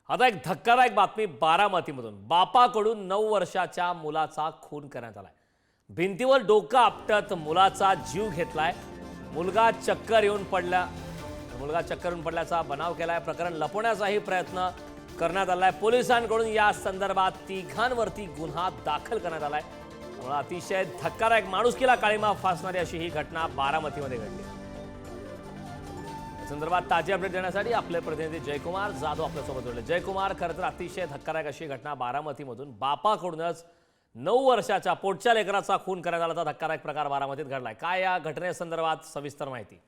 आता एक धक्कादायक बातमी बारामतीमधून बापाकडून 9 वर्षाच्या मुलाचा खून करण्यात आलाय। भिंतीवर डोकं आपटत मुलाचा जीव घेतलाय। मुलगा चक्कर येऊन पडल्याचा बनाव केलाय। प्रकरण लपवण्याचाही प्रयत्न करण्यात आलाय। पोलिसांकडून या संदर्भात तिघांवरती गुन्हा दाखल करण्यात आलाय। अतिशय धक्कादायक माणुसकीला काळीमा फासणारी अशी ही घटना बारामतीमध्ये घडली। संदर्भात ताजी अपडेट देण्यासाठी आपले प्रतिनिधी जयकुमार जाधव आपल्यासोबत जोडले। जयकुमार, खरं तर अतिशय धक्कादायक अशी घटना बारामतीमधून बापाकडूनच 9 वर्षाच्या पोटच्या लेकराचा खून करण्यात आल्याचा धक्कादायक प्रकार बारामतीत घडलाय। काय या घटनेसंदर्भात सविस्तर माहिती?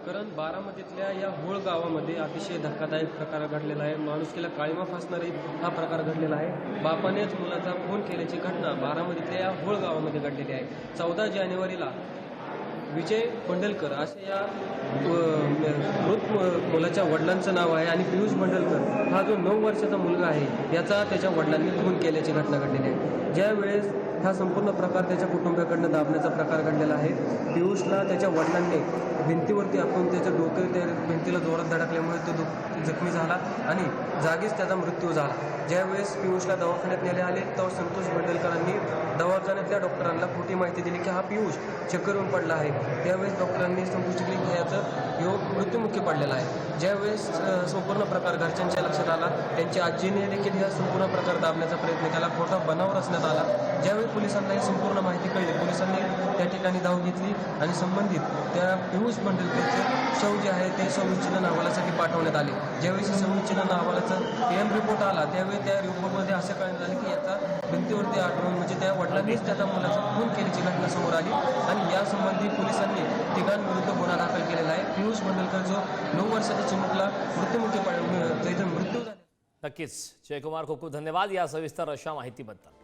कारण बारामतीतल्या या होळ गावामध्ये अतिशय धक्कादायक प्रकार घडलेला आहे। माणुसकीला काळीमा फासणारी हा प्रकार घडलेला आहे। बापानेच मुलाचा खून केल्याची घटना बारामतीतल्या या होळ गावामध्ये घडलेली आहे। 14 जानेवारीला विजय बंडलकर असे या मृत मुलाच्या वडिलांचं नाव आहे आणि पियुष बंडलकर हा जो 9 वर्षाचा मुलगा आहे याचा त्याच्या वडिलांनी खून केल्याची घटना घडलेली आहे। ज्यावेळेस हा संपूर्ण प्रकार त्याच्या कुटुंबियाकडनं दाबण्याचा प्रकार घडलेला आहे। पियुषला त्याच्या वडिलांनी भिंतीवरती आपण त्याचं डोकं त्या भिंतीला जोरात धडकल्यामुळे तो जखमी झाला आणि जागीच त्याचा मृत्यू झाला। ज्यावेळेस पियुषला दवाखान्यात नेले आले तेव्हा संतोष बंडलकरांनी दवाखान्यातल्या डॉक्टरांना खोटी माहिती दिली की हा पियुष चक्कर येऊन पडला आहे। त्यावेळेस डॉक्टरांनी संपुष्टी केली की याचं मृत्युमुखी पडलेला आहे। ज्यावेळेस संपूर्ण प्रकार घरच्यांच्या लक्षात आला, त्यांच्या आजीने देखील हा संपूर्ण प्रकार दाबण्याचा प्रयत्न केला, खोटा बनाव रचण्यात आला। ज्यावेळी पोलिसांना ही संपूर्ण माहिती कळली, पोलिसांनी त्या ठिकाणी धाव घेतली आणि संबंधित त्या पियुष बंडलकरचे शव जे आहे ते शवविच्छेदन अहवालासाठी पाठवण्यात आले। ज्यावेळी शवविच्छेदन अहवालाचा PM रिपोर्ट आला त्यावेळी त्या रिपोर्टमध्ये असं कळण्यात आलं की याचा भिंतीवरती आढळून म्हणजे त्या वडिलांनीच त्याचा मुलाचा खून केल्याची घटना समोर आली आणि यासंबंधी पोलिसांनी तिघांविरुद्ध गुन्हा दाखल केलेला आहे। पियुष बंडलकर जो 9 वर्षाच्या चिमुकला मृत्यू झाला। नक्कीच जयकुमार, खूप खूप धन्यवाद या सविस्तर अशा माहितीबद्दल।